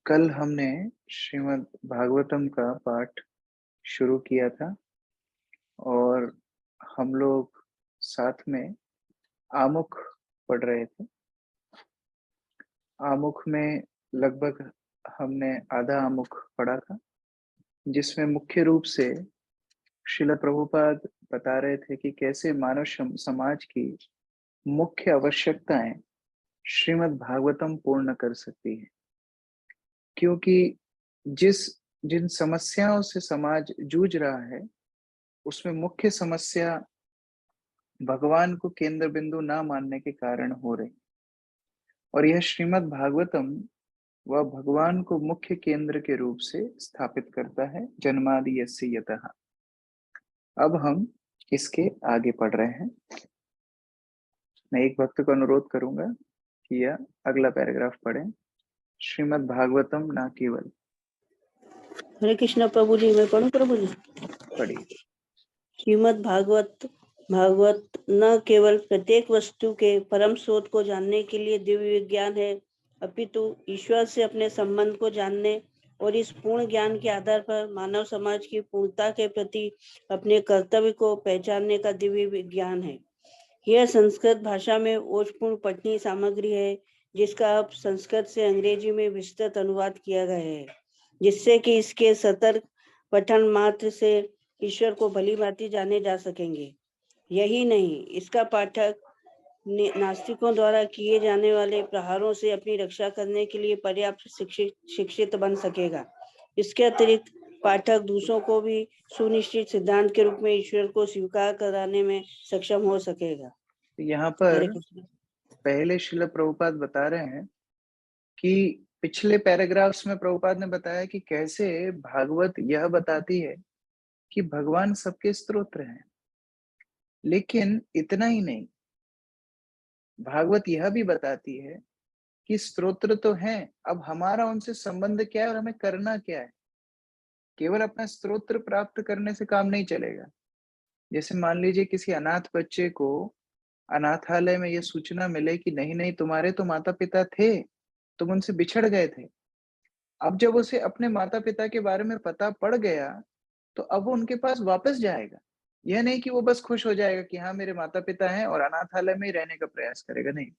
कल हमने श्रीमद् भागवतम का पाठ शुरू किया था और हम लोग साथ में आमुख पढ़ रहे थे। आमुख में लगभग हमने आधा आमुख पढ़ा था, जिसमें मुख्य रूप से श्रील प्रभुपाद बता रहे थे कि कैसे मानव समाज की मुख्य आवश्यकताएं श्रीमद् भागवतम पूर्ण कर सकती है। क्योंकि जिन समस्याओं से समाज जूझ रहा है, उसमें मुख्य समस्या भगवान को केंद्र बिंदु ना मानने के कारण हो रही। और यह श्रीमद् भागवतम वह भगवान को मुख्य केंद्र के रूप से स्थापित करता है, जन्मादि यस्य यतः। अब हम इसके आगे पढ़ रहे हैं। मैं एक भक्त को अनुरोध करूंगा कि यह अगला पैराग्राफ पढ़ें। श्रीमद् भागवतम ना केवल। हरे कृष्ण प्रभु जी। मैं पढ़ूं प्रभु जी? पढ़िए। श्रीमद् भागवत न केवल प्रत्येक वस्तु के परम स्रोत को जानने के लिए दिव्य विज्ञान है, अपितु ईश्वर से अपने संबंध को जानने और इस पूर्ण ज्ञान के आधार पर मानव समाज की पूर्णता के प्रति अपने कर्तव्य को पहचानने का दिव्य विज्ञान है। यह संस्कृत भाषा में ओजपूर्ण पठनीय सामग्री है, जिसका अब संस्कृत से अंग्रेजी में विस्तृत अनुवाद किया गया है, जिससे कि इसके सतर्क पठन मात्र से ईश्वर को भली भांति जाने जा सकेंगे। यही नहीं, इसका पाठक नास्तिकों द्वारा किए जाने वाले प्रहारों से अपनी रक्षा करने के लिए पर्याप्त शिक्षित बन सकेगा। इसके अतिरिक्त पाठक दूसरों को भी सुनिश्चित सिद्धांत के रूप में ईश्वर को स्वीकार कराने में सक्षम हो सकेगा। यहाँ पर पहले श्रील प्रभुपाद बता रहे हैं कि पिछले पैराग्राफ्स में प्रभुपाद ने बताया कि कैसे भागवत यह बताती है कि भगवान सबके स्तोत्र हैं। लेकिन इतना ही नहीं, भागवत यह भी बताती है कि स्तोत्र तो हैं, अब हमारा उनसे संबंध क्या है और हमें करना क्या है। केवल अपना स्तोत्र प्राप्त करने से काम नहीं चलेगा। जैसे मान लीजिए किसी अनाथ बच्चे को अनाथालय में यह सूचना मिले कि नहीं नहीं, तुम्हारे तो माता पिता थे, तुम उनसे बिछड़ गए थे। अब जब उसे अपने माता पिता के बारे में पता पड़ गया, तो अब वो उनके पास वापस जाएगा। यह नहीं कि वो बस खुश हो जाएगा कि हाँ मेरे माता पिता हैं और अनाथालय में ही रहने का प्रयास करेगा। नहीं,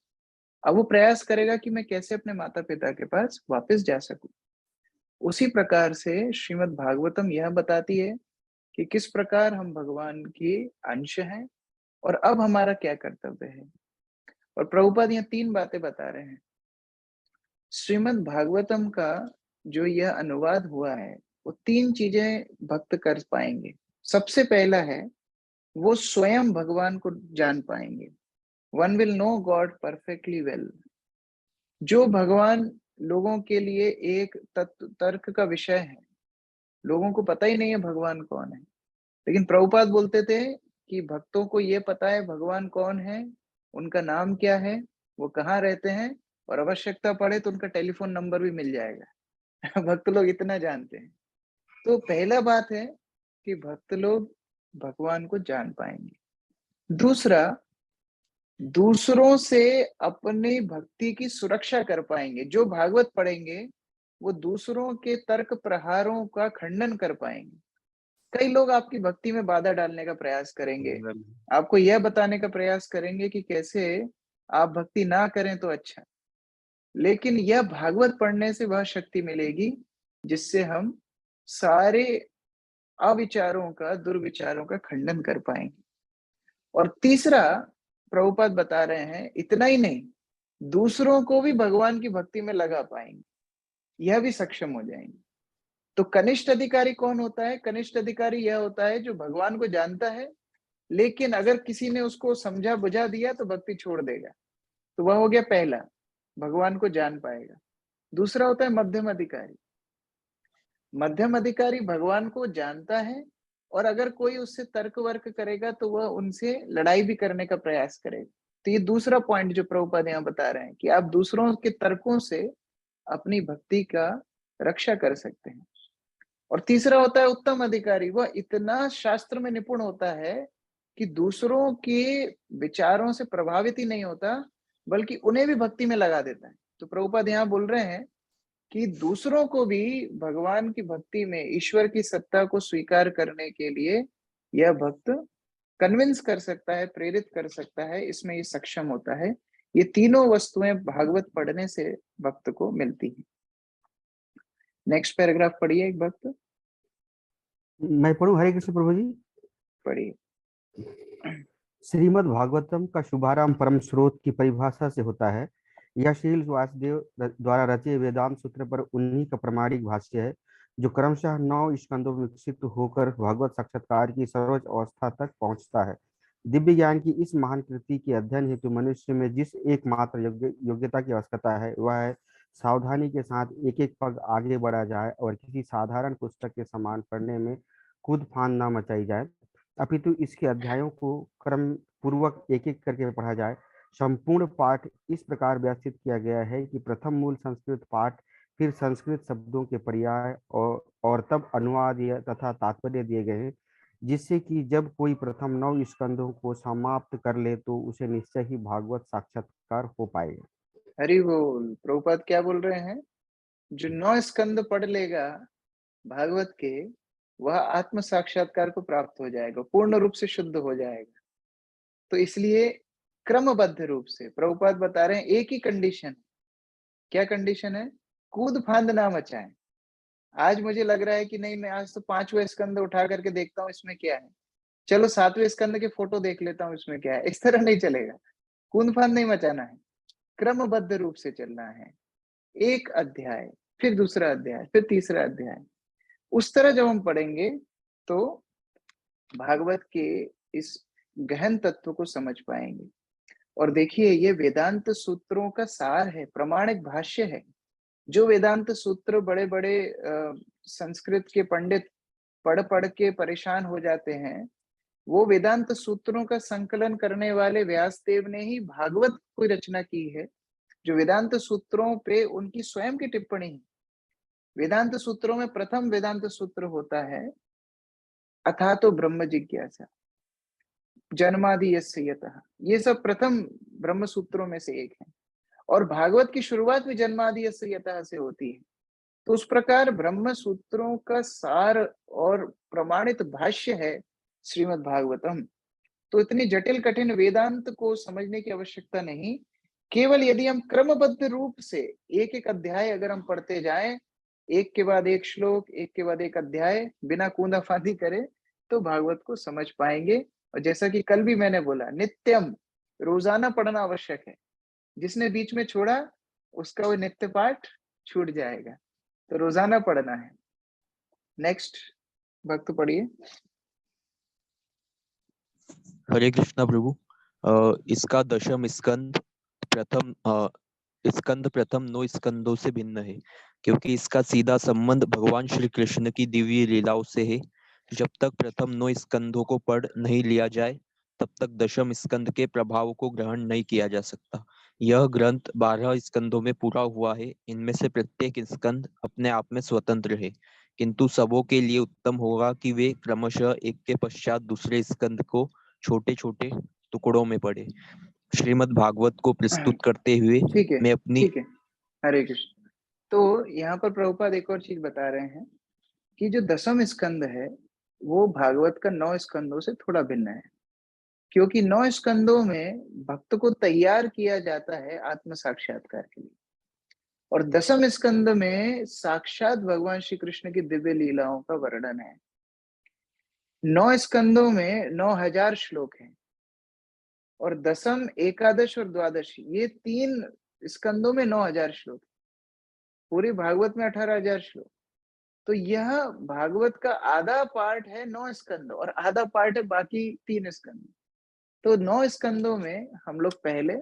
अब वो प्रयास करेगा कि मैं कैसे अपने माता पिता के पास वापस जा सकूं। उसी प्रकार से श्रीमद् भागवतम यह बताती है कि किस प्रकार हम भगवान के अंश हैं और अब हमारा क्या कर्तव्य है। और प्रभुपाद यहाँ 3 बातें बता रहे हैं। श्रीमद् भागवतम का जो यह अनुवाद हुआ है, वो 3 चीजें भक्त कर पाएंगे। सबसे पहला है, वो स्वयं भगवान को जान पाएंगे। One will know God perfectly well. जो भगवान लोगों के लिए एक तर्क का विषय है, लोगों को पता ही नहीं है भगवान कौन है। लेकिन प्रभुपाद बोलते थे कि भक्तों को ये पता है भगवान कौन है, उनका नाम क्या है, वो कहाँ रहते हैं, और आवश्यकता पड़े तो उनका टेलीफोन नंबर भी मिल जाएगा। भक्त लोग इतना जानते हैं। तो पहला बात है कि भक्त लोग भगवान को जान पाएंगे। दूसरा, दूसरों से अपनी भक्ति की सुरक्षा कर पाएंगे। जो भागवत पढ़ेंगे वो दूसरों के तर्क प्रहारों का खंडन कर पाएंगे। कई लोग आपकी भक्ति में बाधा डालने का प्रयास करेंगे, आपको यह बताने का प्रयास करेंगे कि कैसे आप भक्ति ना करें तो अच्छा। लेकिन यह भागवत पढ़ने से वह शक्ति मिलेगी जिससे हम सारे अविचारों का, दुर्विचारों का खंडन कर पाएंगे। और तीसरा, प्रभुपाद बता रहे हैं इतना ही नहीं, दूसरों को भी भगवान की भक्ति में लगा पाएंगे, यह भी सक्षम हो जाएंगे। तो कनिष्ठ अधिकारी कौन होता है? कनिष्ठ अधिकारी यह होता है जो भगवान को जानता है, लेकिन अगर किसी ने उसको समझा बुझा दिया तो भक्ति छोड़ देगा। तो वह हो गया पहला, भगवान को जान पाएगा। दूसरा होता है मध्यम अधिकारी। मध्यम अधिकारी भगवान को जानता है और अगर कोई उससे तर्क वर्क करेगा तो वह उनसे लड़ाई भी करने का प्रयास करेगा। तो ये दूसरा पॉइंट जो प्रभुपाद यहाँ बता रहे हैं कि आप दूसरों के तर्कों से अपनी भक्ति का रक्षा कर सकते हैं। और तीसरा होता है उत्तम अधिकारी। वह इतना शास्त्र में निपुण होता है कि दूसरों के विचारों से प्रभावित ही नहीं होता, बल्कि उन्हें भी भक्ति में लगा देता है। तो प्रभुपाद यहाँ बोल रहे हैं कि दूसरों को भी भगवान की भक्ति में ईश्वर की सत्ता को स्वीकार करने के लिए यह भक्त कन्विंस कर सकता है, प्रेरित कर सकता है, इसमें ये सक्षम होता है। ये तीनों वस्तुएं भागवत पढ़ने से भक्त को मिलती है। नेक्स्ट पैराग्राफ पढ़िए एक भक्त। मैं पढ़ूं? हरे कृष्ण प्रभु जी। पढ़िए। श्रीमद् भागवतम का शुभारंभ परम स्रोत की परिभाषा से होता है। यह श्रील वासुदेव द्वारा रचे वेदांत सूत्र पर उन्हीं का प्रमाणिक भाष्य है, जो क्रमशः 9 स्कंदों में विकसित होकर भगवत साक्षात्कार की सर्वोच्च अवस्था तक पहुंचता है। दिव्य ज्ञान की इस महान कृति के अध्ययन हेतु मनुष्य में जिस एकमात्र योग्यता की आवश्यकता है, वह है सावधानी के साथ एक एक पग आगे बढ़ा जाए और किसी साधारण पुस्तक के समान पढ़ने में कूद फांद न मचाई जाए, अपितु इसके अध्यायों को क्रम पूर्वक एक एक करके पढ़ा जाए। संपूर्ण पाठ इस प्रकार व्यवस्थित किया गया है कि प्रथम मूल संस्कृत पाठ, फिर संस्कृत शब्दों के पर्याय और तब अनुवाद तथा तात्पर्य दिए गए हैं, जिससे कि जब कोई प्रथम 9 स्कंदों को समाप्त कर ले तो उसे निश्चय ही भागवत साक्षात्कार हो पाएगा। हरि बोल। प्रभुपाद क्या बोल रहे हैं? जो 9 स्कंद पढ़ लेगा भागवत के, वह आत्म साक्षात्कार को प्राप्त हो जाएगा, पूर्ण रूप से शुद्ध हो जाएगा। तो इसलिए क्रमबद्ध रूप से प्रभुपाद बता रहे हैं, एक ही कंडीशन। क्या कंडीशन है? कूद फांद ना मचाएं। आज मुझे लग रहा है कि नहीं, मैं आज तो 5वां स्कंद उठा करके देखता हूँ इसमें क्या है, चलो 7वें स्कंद के फोटो देख लेता हूँ इसमें क्या है, इस तरह नहीं चलेगा। कूद फांद नहीं मचाना है, क्रमबद्ध रूप से चलना है। एक अध्याय, फिर दूसरा अध्याय, फिर तीसरा अध्याय, उस तरह जब हम पढ़ेंगे तो भागवत के इस गहन तत्व को समझ पाएंगे। और देखिए, ये वेदांत सूत्रों का सार है, प्रमाणिक भाष्य है। जो वेदांत सूत्र बड़े बड़े संस्कृत के पंडित पढ़ पढ़ के परेशान हो जाते हैं, वो वेदांत सूत्रों का संकलन करने वाले व्यासदेव ने ही भागवत कोई रचना की है, जो वेदांत सूत्रों पे उनकी स्वयं की टिप्पणी है। वेदांत सूत्रों में प्रथम वेदांत सूत्र होता है अथा तो ब्रह्म जिज्ञासा, जन्मादि यस्य यतः। ये सब प्रथम ब्रह्म सूत्रों में से एक है, और भागवत की शुरुआत भी जन्मादि यस्य यतः से होती है। तो उस प्रकार ब्रह्म सूत्रों का सार और प्रमाणित भाष्य है श्रीमद् भागवतम। तो इतनी जटिल कठिन वेदांत को समझने की आवश्यकता नहीं, केवल यदि हम क्रमबद्ध रूप से एक एक अध्याय अगर हम पढ़ते जाएं, एक के बाद एक श्लोक, एक के बाद एक अध्याय, बिना कूदा फांदी करे, तो भागवत को समझ पाएंगे। और जैसा कि कल भी मैंने बोला, नित्यम रोजाना पढ़ना आवश्यक है। जिसने बीच में छोड़ा उसका वो नित्य पाठ छूट जाएगा, तो रोजाना पढ़ना है। नेक्स्ट भक्त पढ़िए। हरे कृष्णा प्रभु। इसका दशम स्कंद प्रथम स्कंद प्रथम 9 स्कंदों से भिन्न है, क्योंकि इसका सीधा संबंध भगवान श्री कृष्ण की दिव्य लीलाओं से है। जब तक प्रथम 9 स्कंदों को पढ़ नहीं लिया जाए, तब तक दशम स्कंद के प्रभाव को ग्रहण नहीं किया जा सकता। यह ग्रंथ 12 स्कंदों में पूरा हुआ है। इनमें से प्रत्येक स्कंद अपने आप में स्वतंत्र है, किंतु सबों के लिए उत्तम होगा कि वे क्रमशः एक के पश्चात दूसरे स्कंद को छोटे छोटे टुकड़ों में पढ़े। श्रीमद् भागवत को प्रस्तुत करते हुए ठीक है, मैं अपनी ठीक है। हरे कृष्ण। तो यहाँ पर प्रभुपाद एक और चीज बता रहे हैं कि जो दशम स्कंद है वो भागवत का 9 स्कंदों से थोड़ा भिन्न है, क्योंकि 9 स्कंदों में भक्त को तैयार किया जाता है आत्म साक्षात्कार के लिए, और दशम स्कंद में साक्षात भगवान श्री कृष्ण की दिव्य लीलाओं का वर्णन है। 9 स्कंदों में 9000 श्लोक हैं, और दशम, एकादश और द्वादश, ये 3 स्कंदों में 9000 श्लोक। पूरी भागवत में 18000 श्लोक। तो यह भागवत का आधा पार्ट है 9 स्कंद, और आधा पार्ट है बाकी 3 स्कंद। तो 9 स्कंदों में हम लोग पहले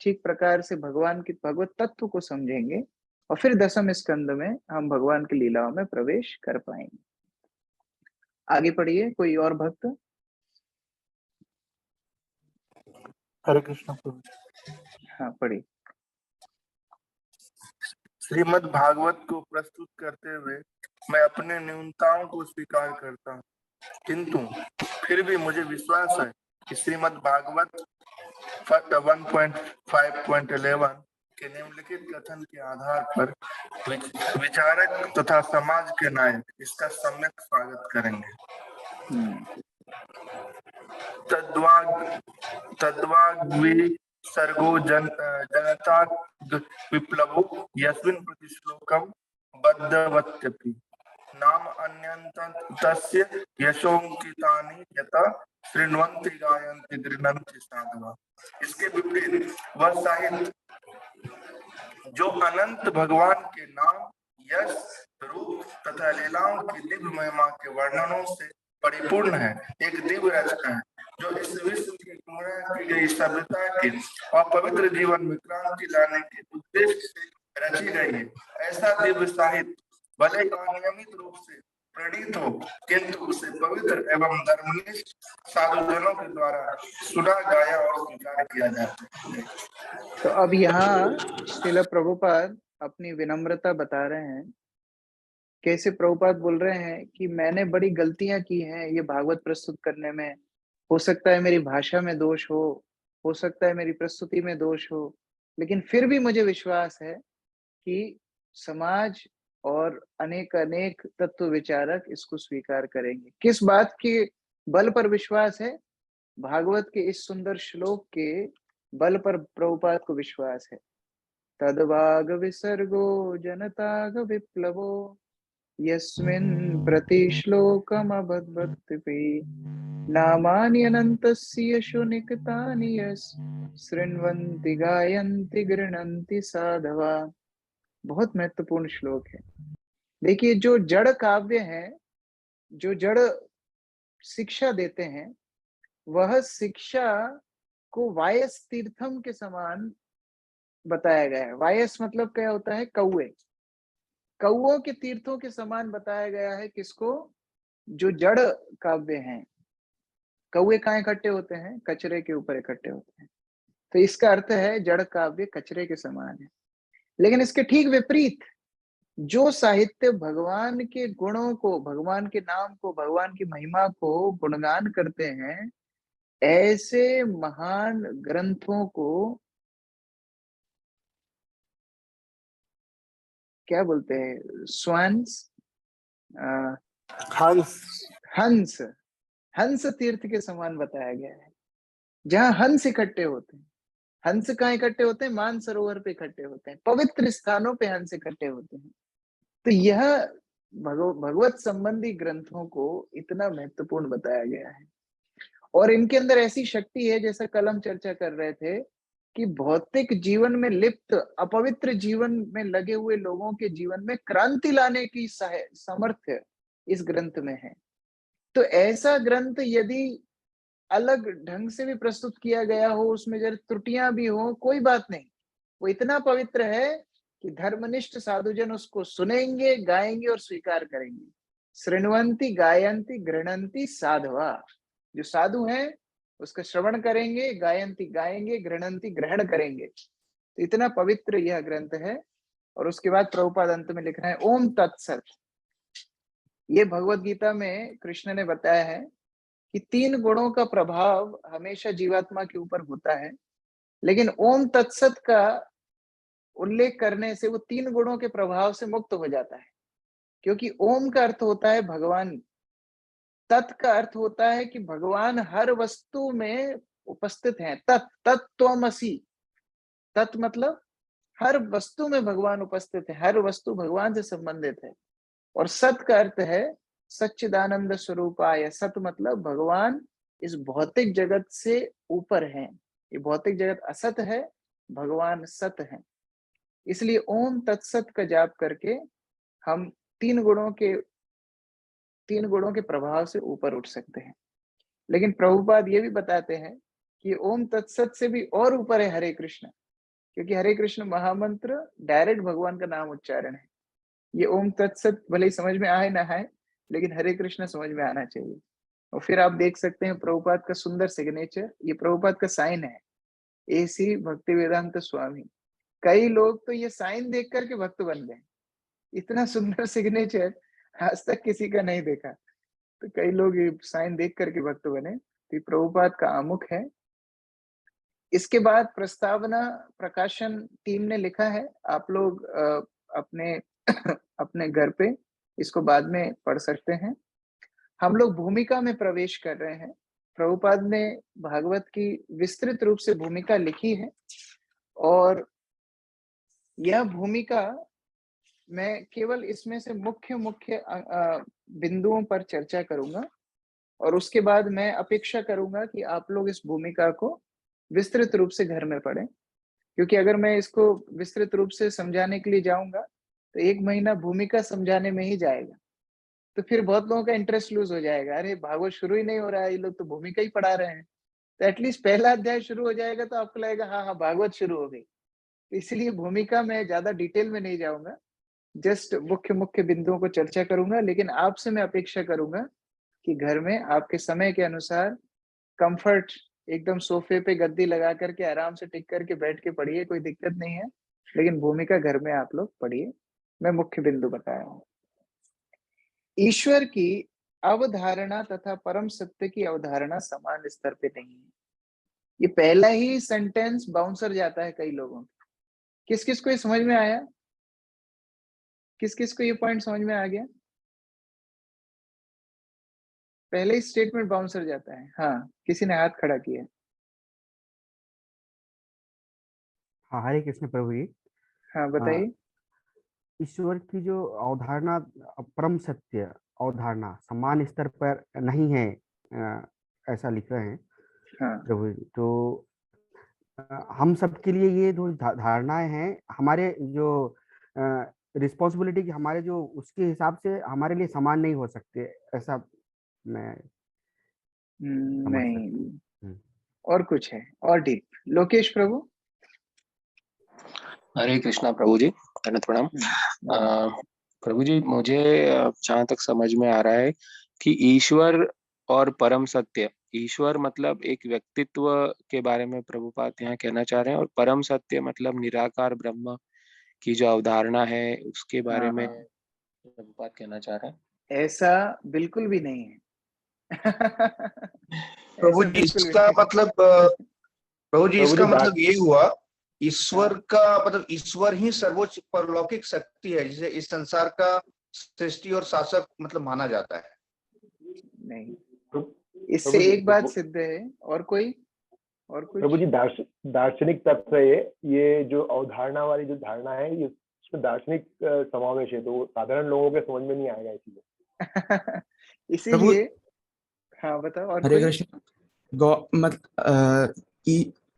ठीक प्रकार से भगवान की भगवत तत्व को समझेंगे, और फिर दशम स्कंद में हम भगवान की लीलाओं में प्रवेश कर पाएंगे। आगे पढ़िए कोई और भक्त। हरे कृष्ण प्रभु। हाँ पढ़िए। श्रीमद् भागवत को प्रस्तुत करते हुए मैं अपने न्यूनताओं को स्वीकार करता हूँ, किंतु फिर भी मुझे विश्वास है कि श्रीमद् भागवत 1.5.11 के निम्नलिखित कथन के आधार पर विचारक तथा समाज के नायक इसका सम्यक स्वागत करेंगे। तद्वाग्वी सर्गो जनता विप्लवो यस्मिन् प्रतिश्लोकं बद्धवत्यपि नाम अन्यन्तस्य यशोंकितानि यथा शृण्वन्ति गायन्ति गृह्णन्ति साधवा। इसके विपरीत वह साहित्य जो अनंत भगवान के नाम, यश, रूप तथा लीलाओं की दिव्य महिमा के वर्णनों से परिपूर्ण है, एक दिव्य रचना है जो इस विश्व की गुमराह की गई सभ्यता के और पवित्र जीवन में क्रांति लाने के उद्देश्य से रची गई है। ऐसा दिव्य साहित्य भले ही अनियमित रूप से प्रणीत हो, किंतु उसे पवित्र एवं धर्मनिष्ठ साधुजनों के द्वारा सुना, गाया और स्वीकार किया जाता है। तो अब यहाँ श्रील प्रभुपाद अपनी विनम्रता बता रहे हैं। कैसे प्रभुपाद बोल रहे हैं कि मैंने बड़ी गलतियां की हैं ये भागवत प्रस्तुत करने में। हो सकता है मेरी भाषा में दोष हो सकता है मेरी प्रस्तुति में दोष हो, लेकिन फिर भी मुझे विश्वास है कि समाज और अनेक तत्व विचारक इसको स्वीकार करेंगे। किस बात के बल पर विश्वास है? भागवत के इस सुंदर श्लोक के बल पर प्रभुपाद को विश्वास है। तद्वाग विसर्गो जनताग विप्लवो यस्मिन् प्रतिश्लोकम अबद्धवत्यपि नामानि अनन्तस्य यशोनिकतानि शृण्वन्ति गायन्ति गृह्णन्ति साधवा। बहुत महत्वपूर्ण श्लोक है। देखिए, जो जड़ काव्य है, जो जड़ शिक्षा देते हैं, वह शिक्षा को वायस तीर्थम के समान बताया गया है। वायस मतलब क्या होता है? कौओं के तीर्थों के समान बताया गया है। किसको? जो जड़ काव्य हैं। कौए कहाँ इकट्ठे होते हैं? कचरे के ऊपर इकट्ठे होते हैं। तो इसका अर्थ है जड़ काव्य कचरे के समान है। लेकिन इसके ठीक विपरीत जो साहित्य भगवान के गुणों को, भगवान के नाम को, भगवान की महिमा को गुणगान करते हैं, ऐसे महान ग्रंथों को क्या बोलते हैं? स्वंस, हंस तीर्थ के समान बताया गया है, जहां हंस इकट्ठे होते हैं। हंस कहाँ इकट्ठे होते हैं? मानसरोवर पे इकट्ठे होते हैं, पवित्र स्थानों पे हंस इकट्ठे होते हैं। तो यह भगवत संबंधी ग्रंथों को इतना महत्वपूर्ण बताया गया है। और इनके अंदर ऐसी शक्ति है, जैसा कल हम चर्चा कर रहे थे, कि भौतिक जीवन में लिप्त अपवित्र जीवन में लगे हुए लोगों के जीवन में क्रांति लाने की सामर्थ्य इस ग्रंथ में है। तो ऐसा ग्रंथ यदि अलग ढंग से भी प्रस्तुत किया गया हो, उसमें जरा त्रुटियां भी हो, कोई बात नहीं, वो इतना पवित्र है कि धर्मनिष्ठ साधुजन उसको सुनेंगे, गाएंगे और स्वीकार करेंगे। शृण्वन्ति गायन्ति गृह्णन्ति साधवा। जो साधु हैं उसका श्रवण करेंगे, गायन्ति गाएंगे, गृह्णन्ति ग्रहण करेंगे। तो इतना पवित्र यह ग्रंथ है। और उसके बाद प्रभुपाद अंत में लिख रहे हैं ओम तत्सत। ये भगवत गीता में कृष्ण ने बताया है कि 3 गुणों का प्रभाव हमेशा जीवात्मा के ऊपर होता है, लेकिन ओम तत्सत का उल्लेख करने से वो 3 गुणों के प्रभाव से मुक्त हो जाता है। क्योंकि ओम का अर्थ होता है भगवान, तत् का अर्थ होता है कि भगवान हर वस्तु में उपस्थित हैं। तत्त्वमसि, तत् मतलब हर वस्तु में भगवान उपस्थित है, हर वस्तु भगवान से संबंधित है। और सत का अर्थ है सच्चिदानंद स्वरूपाय। सत मतलब भगवान इस भौतिक जगत से ऊपर हैं। ये भौतिक जगत असत है, भगवान सत है। इसलिए ओम तत्सत का जाप करके हम 3 गुणों के प्रभाव से ऊपर उठ सकते हैं। लेकिन प्रभुपाद ये भी बताते हैं कि ओम तत्सत से भी और ऊपर है हरे कृष्ण, क्योंकि हरे कृष्ण महामंत्र डायरेक्ट भगवान का नाम उच्चारण है। ये ओम तत्सत भले ही समझ में आए ना आए, लेकिन हरे कृष्ण समझ में आना चाहिए। और फिर आप देख सकते हैं प्रभुपाद का सुंदर सिग्नेचर, ये प्रभुपाद का साइन है, AC भक्ति वेदांत स्वामी। कई लोग तो ये साइन देख करके भक्त बन गए। इतना सुंदर सिग्नेचर आज तक किसी का नहीं देखा। तो कई लोग ये साइन देख करके भक्त बने। तो प्रभुपाद का आमुख है। इसके बाद प्रस्तावना प्रकाशन टीम ने लिखा है, आप लोग अपने अपने घर पे इसको बाद में पढ़ सकते हैं। हम लोग भूमिका में प्रवेश कर रहे हैं। प्रभुपाद ने भागवत की विस्तृत रूप से भूमिका लिखी है और यह भूमिका मैं केवल इसमें से मुख्य बिंदुओं पर चर्चा करूंगा और उसके बाद मैं अपेक्षा करूंगा कि आप लोग इस भूमिका को विस्तृत रूप से घर में पढ़ें, क्योंकि अगर मैं इसको विस्तृत रूप से समझाने के लिए जाऊंगा तो 1 महीना भूमिका समझाने में ही जाएगा। तो फिर बहुत लोगों का इंटरेस्ट लूज हो जाएगा, अरे भागवत शुरू ही नहीं हो रहा है, ये लोग तो भूमिका ही पढ़ा रहे हैं। तो एटलीस्ट पहला अध्याय शुरू हो जाएगा तो आपको लगेगा हाँ हाँ भागवत शुरू हो गई। तो इसलिए भूमिका में ज्यादा डिटेल में नहीं जाऊंगा, जस्ट मुख्य बिंदुओं को चर्चा करूंगा। लेकिन आपसे मैं अपेक्षा करूंगा कि घर में आपके समय के अनुसार कंफर्ट एकदम सोफे पे गद्दी लगा करके आराम से टिक करके बैठ के पढ़िए, कोई दिक्कत नहीं है। लेकिन भूमिका घर में आप लोग पढ़िए। मैं मुख्य बिंदु बताया हूँ। ईश्वर की अवधारणा तथा परम सत्य की अवधारणा समान स्तर पे नहीं है। ये पहला ही सेंटेंस बाउंसर जाता है कई लोगों को। किस किस को ये समझ में आया? किस किस को ये पॉइंट समझ में आ गया? पहले ही स्टेटमेंट बाउंसर जाता है। हाँ, किसी ने हाथ खड़ा किया। हाँ, हरे कृष्ण प्रभु जी। हाँ बताइए। ईश्वर की जो अवधारणा, परम सत्य अवधारणा समान स्तर पर नहीं है, ऐसा लिख रहे हैं हाँ प्रभु जी। तो हम सबके लिए ये जो धारणाएं हैं, हमारे जो रिस्पॉन्सिबिलिटी की, हमारे जो उसके हिसाब से हमारे लिए समान नहीं हो सकते, ऐसा मैं समझ सकता नहीं, हूँ। और कुछ है और डीप। लोकेश प्रभु। हरे कृष्णा प्रभु जी, धन्यवाद प्रणाम। प्रभु जी, मुझे जहाँ तक समझ में आ रहा है कि ईश्वर और परम सत्य, ईश्वर मतलब एक व्यक्तित्व के बारे में प्रभुपाद यहाँ कहना चाह रहे हैं, और परम सत्य मतलब निराकार ब्रह्म की जो अवधारणा है उसके बारे में प्रभुपाद कहना चाह रहे हैं। ऐसा बिल्कुल भी नहीं है। प्रभु ऐसा जी बिल्कुल भी इसका नहीं। मतलब प्रभु जी इसका मतलब ये हुआ, ईश्वर हाँ। का मतलब ईश्वर ही सर्वोच्च परलौकिक शक्ति है जिसे इस संसार का सृष्टि और शासक मतलब माना जाता है। नहीं, प्रभु इससे जी, एक बात सिद्ध है। और कोई और कुछ? प्रभु जी, दार्शनिक तत्व है ये जो अवधारणा वाली जो धारणा है, ये इसमें दार्शनिक समावेश है, तो साधारण लोगों के समझ में नहीं आएगा इसीलिए। इसीलिए हाँ बताओ। और हरे कोई? कृष्ण।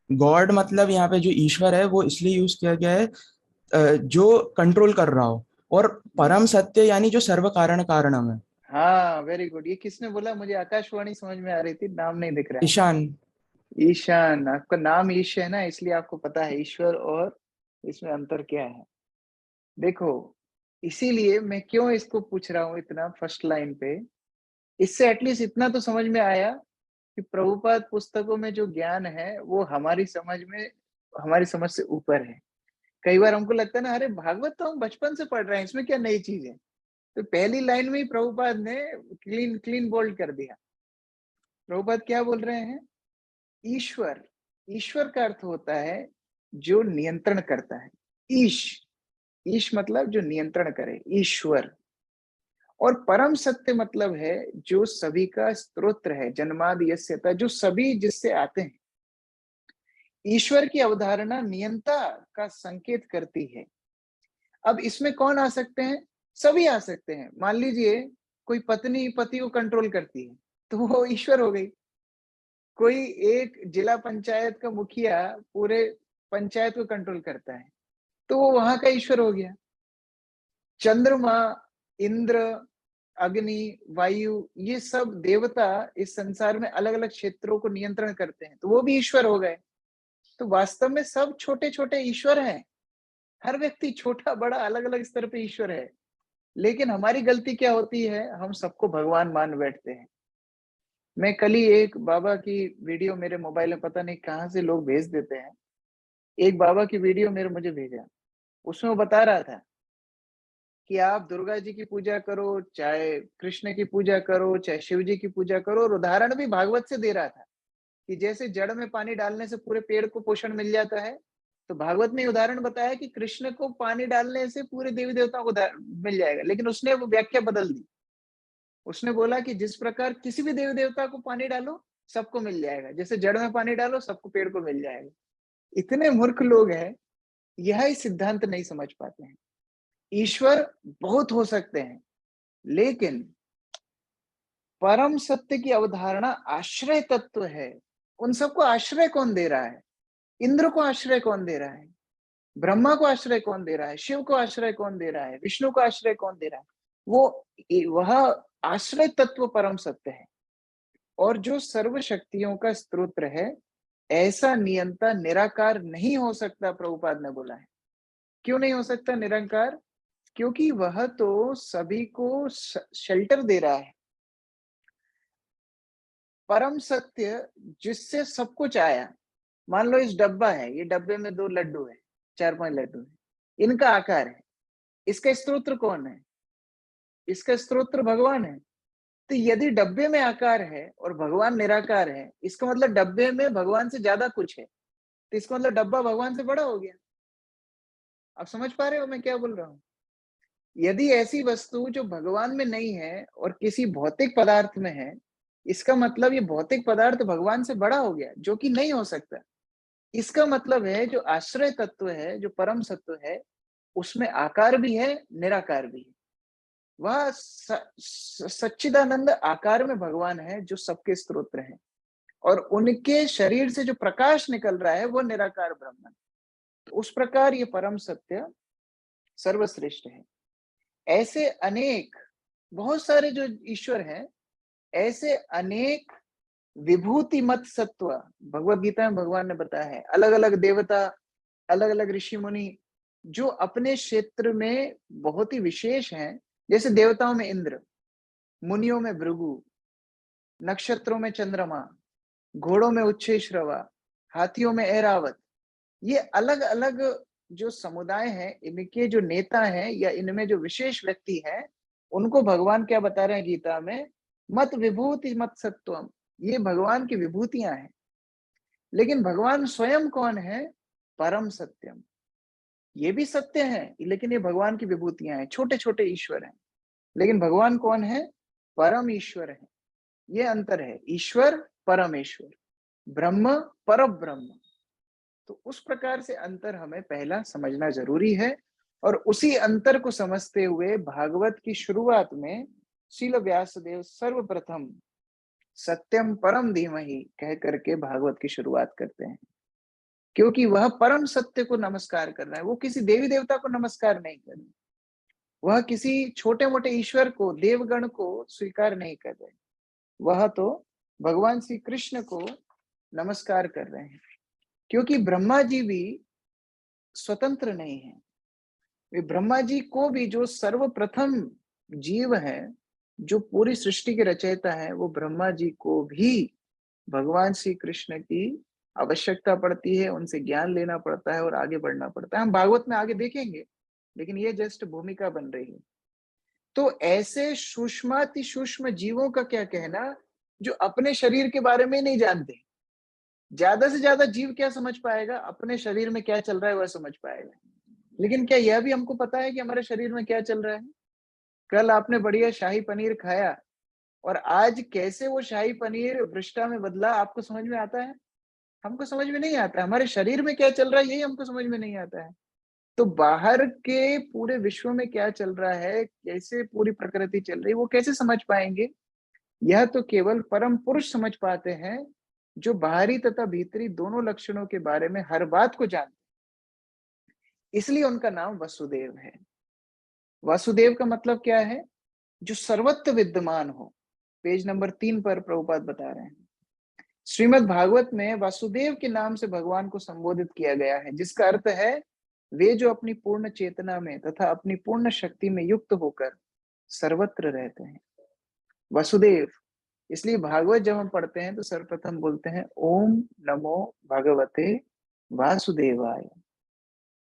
गॉड मतलब यहाँ पे जो ईश्वर है वो इसलिए यूज किया गया है जो कंट्रोल कर रहा हो, और परम सत्य यानी जो सर्व कारण कारणम है। हाँ वेरी गुड। ये किसने बोला? मुझे आकाशवाणी समझ में आ रही थी, नाम नहीं दिख रहा है। ईशान। ईशान। आपका नाम ईश है ना, इसलिए आपको पता है ईश्वर और इसमें अंतर क्या है। देखो, इसीलिए मैं क्यों इसको पूछ रहा हूँ इतना फर्स्ट लाइन पे। इससे एटलीस्ट इतना तो समझ में आया कि प्रभुपाद पुस्तकों में जो ज्ञान है वो हमारी समझ से ऊपर है। कई बार हमको लगता है ना, अरे भागवत तो हम बचपन से पढ़ रहे हैं, इसमें क्या नई चीज है। तो पहली लाइन में ही प्रभुपाद ने क्लीन बोल्ड कर दिया। प्रभुपाद क्या बोल रहे हैं? ईश्वर, ईश्वर का अर्थ होता है जो नियंत्रण करता है। ईश मतलब जो नियंत्रण करे, ईश्वर। और परम सत्य मतलब है जो सभी का स्तोत्र है, जन्मादि यस्यता, जो सभी जिससे आते हैं। ईश्वर की अवधारणा नियंता का संकेत करती है। अब इसमें कौन आ सकते हैं? सभी आ सकते हैं। मान लीजिए कोई पत्नी पति को कंट्रोल करती है तो वो ईश्वर हो गई। कोई एक जिला पंचायत का मुखिया पूरे पंचायत को कंट्रोल करता है तो वो वहां का ईश्वर हो गया। चंद्रमा, इंद्र, अग्नि, वायु, ये सब देवता इस संसार में अलग अलग क्षेत्रों को नियंत्रण करते हैं तो वो भी ईश्वर हो गए। तो वास्तव में सब छोटे छोटे ईश्वर हैं। हर व्यक्ति छोटा बड़ा अलग अलग स्तर पे ईश्वर है। लेकिन हमारी गलती क्या होती है? हम सबको भगवान मान बैठते हैं। मैं कल ही एक बाबा की वीडियो मेरे मोबाइल में, पता नहीं कहाँ से लोग भेज देते हैं, एक बाबा की वीडियो मुझे भेजा। उसमें वो बता रहा था कि आप दुर्गा जी की पूजा करो, चाहे कृष्ण की पूजा करो, चाहे शिव जी की पूजा करो, और उदाहरण भी भागवत से दे रहा था कि जैसे जड़ में पानी डालने से पूरे पेड़ को पोषण मिल जाता है, तो भागवत ने उदाहरण बताया कि कृष्ण को पानी डालने से पूरे देवी देवताओं को मिल जाएगा, लेकिन उसने वो व्याख्या बदल दी। उसने बोला कि जिस प्रकार किसी भी देवी देवता को पानी डालो सबको मिल जाएगा, जैसे जड़ में पानी डालो सबको पेड़ को मिल जाएगा। इतने मूर्ख लोग हैं, यह ही सिद्धांत नहीं समझ पाते हैं। ईश्वर बहुत हो सकते हैं, लेकिन परम सत्य की अवधारणा आश्रय तत्व है। उन सबको आश्रय कौन दे रहा है? इंद्र को आश्रय कौन दे रहा है? ब्रह्मा को आश्रय कौन दे रहा है? शिव को आश्रय कौन दे रहा है? विष्णु को आश्रय कौन दे रहा है? वह आश्रय तत्व परम सत्य है। और जो सर्व शक्तियों का स्तोत्र है, ऐसा नियंता निराकार नहीं हो सकता, प्रभुपाद ने बोला है। क्यों नहीं हो सकता निरंकार? क्योंकि वह तो सभी को शेल्टर दे रहा है। परम सत्य जिससे सब कुछ आया, मान लो इस डब्बा है, ये डब्बे में 2 लड्डू है, 4-5 लड्डू है, इनका आकार है, इसका स्तोत्र कौन है? इसका स्तोत्र भगवान है। तो यदि डब्बे में आकार है और भगवान निराकार है, इसका मतलब डब्बे में भगवान से ज्यादा कुछ है, तो इसका मतलब डब्बा भगवान से बड़ा हो गया। आप समझ पा रहे हो मैं क्या बोल रहा हूं? यदि ऐसी वस्तु जो भगवान में नहीं है और किसी भौतिक पदार्थ में है, इसका मतलब ये भौतिक पदार्थ भगवान से बड़ा हो गया, जो कि नहीं हो सकता। इसका मतलब है जो आश्रय तत्व है, जो परम सत्व है, उसमें आकार भी है, निराकार भी है। वह सच्चिदानंद आकार में भगवान है, जो सबके स्तोत्र है, और उनके शरीर से जो प्रकाश निकल रहा है वो निराकार ब्रह्म है। तो उस प्रकार ये परम सत्य सर्वश्रेष्ठ है। ऐसे अनेक, बहुत सारे जो ईश्वर हैं, ऐसे अनेक विभूति मत सत्व भगवत गीता में भगवान ने बताया है। अलग अलग देवता, अलग अलग ऋषि मुनि जो अपने क्षेत्र में बहुत ही विशेष हैं, जैसे देवताओं में इंद्र, मुनियों में भृगु, नक्षत्रों में चंद्रमा, घोड़ों में उच्छेश्रवा, हाथियों में ऐरावत। ये अलग अलग जो समुदाय हैं, इनके जो नेता हैं या इनमें जो विशेष व्यक्ति हैं, उनको भगवान क्या बता रहे हैं गीता में? मत विभूति मत सत्वम। ये भगवान की विभूतियां हैं। लेकिन भगवान स्वयं कौन है? परम सत्यम। ये भी सत्य है, लेकिन ये भगवान की विभूतियां हैं, छोटे छोटे ईश्वर हैं। लेकिन भगवान कौन है? परम ईश्वर है। ये अंतर है, ईश्वर परमेश्वर, ब्रह्म पर ब्रह्म। तो उस प्रकार से अंतर हमें पहला समझना जरूरी है। और उसी अंतर को समझते हुए भागवत की शुरुआत में शील व्यासदेव सर्वप्रथम सत्यम परम धीमहि कह करके भागवत की शुरुआत करते हैं, क्योंकि वह परम सत्य को नमस्कार कर रहा है। वो किसी देवी देवता को नमस्कार नहीं कर रहे, वह किसी छोटे मोटे ईश्वर को, देवगण को स्वीकार नहीं कर रहे, वह तो भगवान श्री कृष्ण को नमस्कार कर रहे हैं। क्योंकि ब्रह्मा जी भी स्वतंत्र नहीं है। वे ब्रह्मा जी को भी, जो सर्वप्रथम जीव है, जो पूरी सृष्टि के रचयिता है, वो ब्रह्मा जी को भी भगवान श्री कृष्ण की आवश्यकता पड़ती है, उनसे ज्ञान लेना पड़ता है और आगे बढ़ना पड़ता है। हम भागवत में आगे देखेंगे, लेकिन ये जस्ट भूमिका बन रही है। तो ऐसे सूक्ष्माति सूक्ष्म जीवों का क्या कहना, जो अपने शरीर के बारे में नहीं जानते। ज्यादा से ज्यादा जीव क्या समझ पाएगा? अपने शरीर में क्या चल रहा है वह समझ पाएगा। लेकिन क्या यह भी हमको पता है कि हमारे शरीर में क्या चल रहा है? कल आपने बढ़िया शाही पनीर खाया और आज कैसे वो शाही पनीर वृष्टा में बदला, आपको समझ में आता है? हमको समझ में नहीं आता। हमारे शरीर में क्या चल रहा है यही हमको समझ में नहीं आता है। तो बाहर के पूरे विश्व में क्या चल रहा है, कैसे पूरी प्रकृति चल रही है, वो कैसे समझ पाएंगे? यह तो केवल परम पुरुष समझ पाते हैं, जो बाहरी तथा भीतरी दोनों लक्षणों के बारे में हर बात को जानते। इसलिए उनका नाम वसुदेव है। वासुदेव का मतलब क्या है? जो सर्वत्र विद्यमान हो। पेज नंबर 3 पर प्रभुपाद बता रहे हैं, श्रीमद् भागवत में वासुदेव के नाम से भगवान को संबोधित किया गया है, जिसका अर्थ है वे जो अपनी पूर्ण चेतना में तथा अपनी पूर्ण शक्ति में युक्त होकर सर्वत्र रहते हैं। वसुदेव। इसलिए भागवत जब हम पढ़ते हैं तो सर्वप्रथम बोलते हैं ओम नमो भगवते वासुदेवाय।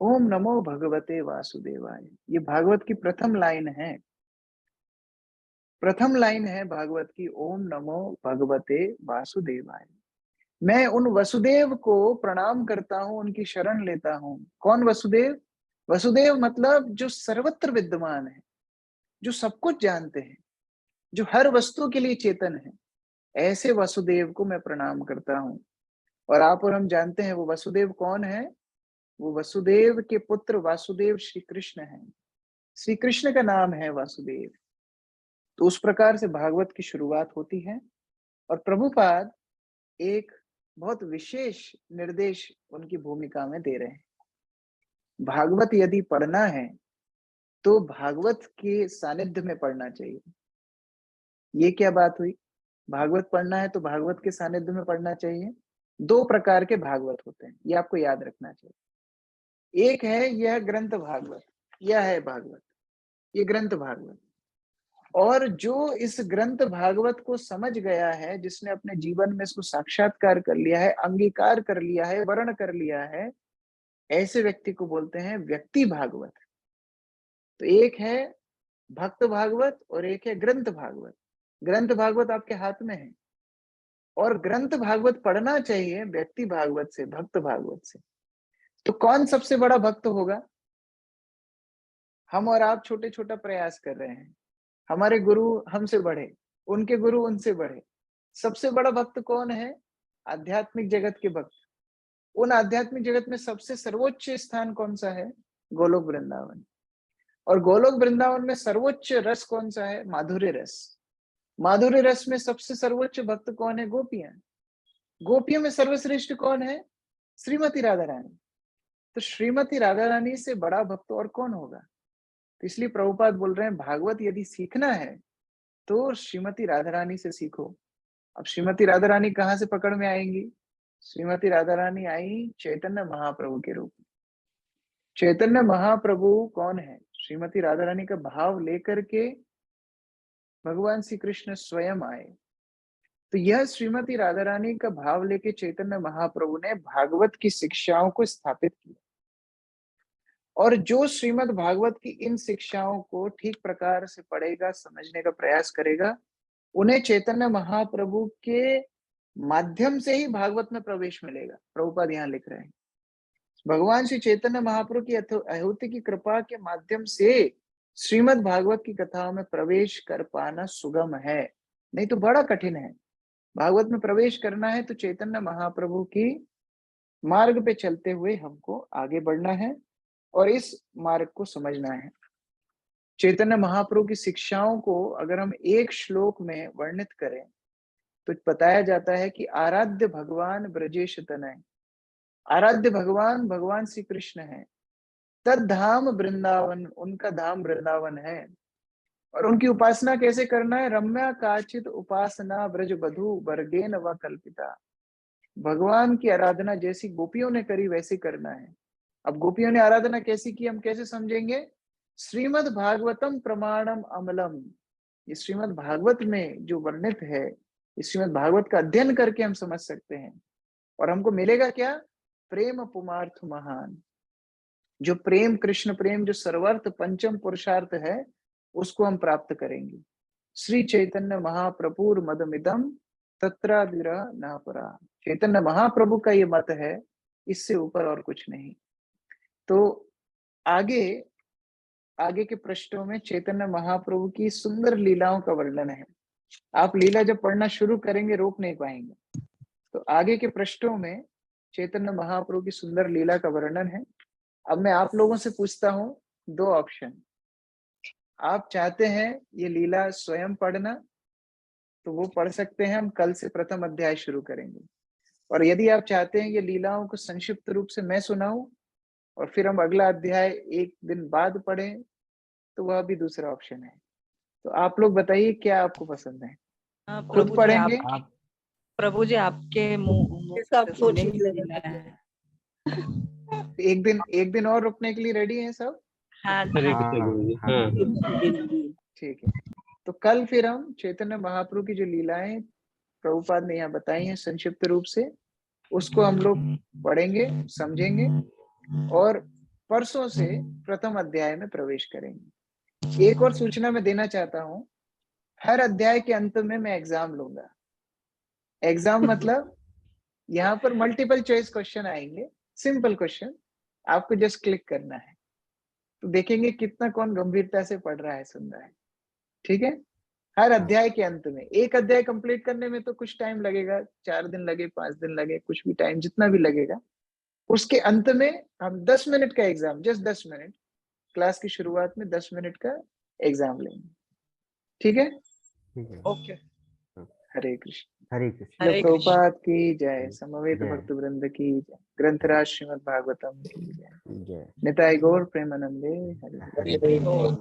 ओम नमो भगवते वासुदेवाय। ये भागवत की प्रथम लाइन है। प्रथम लाइन है भागवत की, ओम नमो भगवते वासुदेवाय। मैं उन वसुदेव को प्रणाम करता हूं, उनकी शरण लेता हूं। कौन वसुदेव? वसुदेव मतलब जो सर्वत्र विद्यमान है, जो सब कुछ जानते हैं, जो हर वस्तु के लिए चेतन है, ऐसे वसुदेव को मैं प्रणाम करता हूं। और आप और हम जानते हैं वो वसुदेव कौन है? वो वसुदेव के पुत्र वासुदेव श्री कृष्ण है। श्री कृष्ण का नाम है वासुदेव। तो उस प्रकार से भागवत की शुरुआत होती है और प्रभुपाद एक बहुत विशेष निर्देश उनकी भूमिका में दे रहे हैं। भागवत यदि पढ़ना है तो भागवत के सानिध्य में पढ़ना चाहिए। ये क्या बात हुई? भागवत पढ़ना है तो भागवत के सानिध्य में पढ़ना चाहिए। दो प्रकार के भागवत होते हैं, ये आपको याद रखना चाहिए। एक है यह ग्रंथ भागवत, यह है भागवत, ये ग्रंथ भागवत। और जो इस ग्रंथ भागवत को समझ गया है, जिसने अपने जीवन में इसको साक्षात्कार कर लिया है, अंगीकार कर लिया है, वर्ण कर लिया है, ऐसे व्यक्ति को बोलते हैं व्यक्ति भागवत। तो एक है भक्त भागवत और एक है ग्रंथ भागवत। ग्रंथ भागवत आपके हाथ में है और ग्रंथ भागवत पढ़ना चाहिए व्यक्ति भागवत से, भक्त भागवत से। तो कौन सबसे बड़ा भक्त होगा? हम और आप छोटे छोटा प्रयास कर रहे हैं, हमारे गुरु हमसे बढ़े, उनके गुरु उनसे बढ़े। सबसे बड़ा भक्त कौन है? आध्यात्मिक जगत के भक्त। उन आध्यात्मिक जगत में सबसे सर्वोच्च स्थान कौन सा है? गोलोक वृंदावन। और गोलोक वृंदावन में सर्वोच्च रस कौन सा है? माधुर्य रस। माधुर्य रस में सबसे सर्वोच्च भक्त कौन है? गोपियां। गोपियों में सर्वश्रेष्ठ कौन है? श्रीमती राधा रानी। तो श्रीमती राधा रानी से बड़ा भक्त और कौन होगा? तो इसलिए प्रभुपाद बोल रहे हैं भागवत यदि सीखना है तो श्रीमती राधा रानी से सीखो। अब श्रीमती राधा रानी कहाँ से पकड़ में आएंगी? श्रीमती राधा रानी आई चैतन्य महाप्रभु के रूप में। चैतन्य महाप्रभु कौन है? श्रीमती राधा रानी का भाव लेकर के भगवान श्री कृष्ण स्वयं आए। तो यह श्रीमती राधा रानी का भाव लेके चैतन्य महाप्रभु ने भागवत की शिक्षाओं को स्थापित किया। और जो श्रीमद् भागवत की इन शिक्षाओं को ठीक प्रकार से पढ़ेगा, समझने का प्रयास करेगा, उन्हें चैतन्य महाप्रभु के माध्यम से ही भागवत में प्रवेश मिलेगा। प्रभुपाद यहाँ लिख रहे हैं भगवान श्री चैतन्य महाप्रभु की अहूति की कृपा के माध्यम से श्रीमद् भागवत की कथाओं में प्रवेश कर पाना सुगम है, नहीं तो बड़ा कठिन है। भागवत में प्रवेश करना है तो चैतन्य महाप्रभु की मार्ग पे चलते हुए हमको आगे बढ़ना है और इस मार्ग को समझना है। चैतन्य महाप्रभु की शिक्षाओं को अगर हम एक श्लोक में वर्णित करें तो बताया जाता है कि आराध्य भगवान ब्रजेश तनय। आराध्य भगवान भगवान श्री कृष्ण है। तद धाम वृंदावन, उनका धाम वृंदावन है। और उनकी उपासना कैसे करना है? रम्या काचित उपासना ब्रज बधु वर्गेन व कल्पिता। भगवान की आराधना जैसी गोपियों ने करी वैसे करना है। अब गोपियों ने आराधना कैसी की, हम कैसे समझेंगे? श्रीमद् भागवतम प्रमाणम अमलम। ये श्रीमद् भागवत में जो वर्णित है, इस श्रीमद् भागवत का अध्ययन करके हम समझ सकते हैं। और हमको मिलेगा क्या? प्रेम पुमार्थ महान। जो प्रेम, कृष्ण प्रेम, जो सर्वार्थ पंचम पुरुषार्थ है, उसको हम प्राप्त करेंगे। श्री चैतन्य महाप्रभुर मदमिदम तत्रादिरा न परा। चैतन्य महाप्रभु का ये मत है, इससे ऊपर और कुछ नहीं। तो आगे के पृष्ठों में चैतन्य महाप्रभु की सुंदर लीलाओं का वर्णन है। आप लीला जब पढ़ना शुरू करेंगे रोक नहीं पाएंगे। तो आगे के पृष्ठों में चैतन्य महाप्रभु की सुंदर लीला का वर्णन है। अब मैं आप लोगों से पूछता हूँ दो ऑप्शन। आप चाहते हैं ये लीला स्वयं पढ़ना तो वो पढ़ सकते हैं, हम कल से प्रथम अध्याय शुरू करेंगे। और यदि आप चाहते हैं ये लीलाओं को संक्षिप्त रूप से मैं सुनाऊं और फिर हम अगला अध्याय एक दिन बाद पढ़ें, तो वह भी दूसरा ऑप्शन है। तो आप लोग बताइए क्या आपको पसंद है? खुद पढ़ेंगे? प्रभु जी आपके मुंह से सुनने की लीला है। एक दिन और रुकने के लिए रेडी हैं सब? हाँ ठीक है। तो कल फिर हम चैतन्य महाप्रभु की जो लीलाएं प्रभुपाद ने यहाँ बताई हैं संक्षिप्त रूप से, उसको हम लोग पढ़ेंगे, समझेंगे और परसों से प्रथम अध्याय में प्रवेश करेंगे। एक और सूचना मैं देना चाहता हूँ, हर अध्याय के अंत में मैं एग्जाम लूंगा। एग्जाम मतलब यहाँ पर मल्टीपल चॉइस क्वेश्चन आएंगे, सिंपल क्वेश्चन, आपको जस्ट क्लिक करना है, तो देखेंगे कितना कौन गंभीरता से पढ़ रहा है, सुन रहा है। ठीक है, हर अध्याय के अंत में, एक अध्याय कंप्लीट करने में तो कुछ टाइम लगेगा, 4 दिन लगे, 5 दिन लगे, कुछ भी टाइम जितना भी लगेगा, उसके अंत में हम 10 मिनट का एग्जाम, जस्ट 10 मिनट, क्लास की शुरुआत में 10 मिनट का एग्जाम लेंगे। ठीक है, ठीक है। ओके। हरे कृष्ण। हरे कृष्ण। हरे कृष्ण। प्रभुपाद की जय, समवेत जय। भक्त वृंद की जय, ग्रंथराज श्रीमद् भागवतम की जय, जय। निताई गौर प्रेमानंदे हरे। हरे ओम।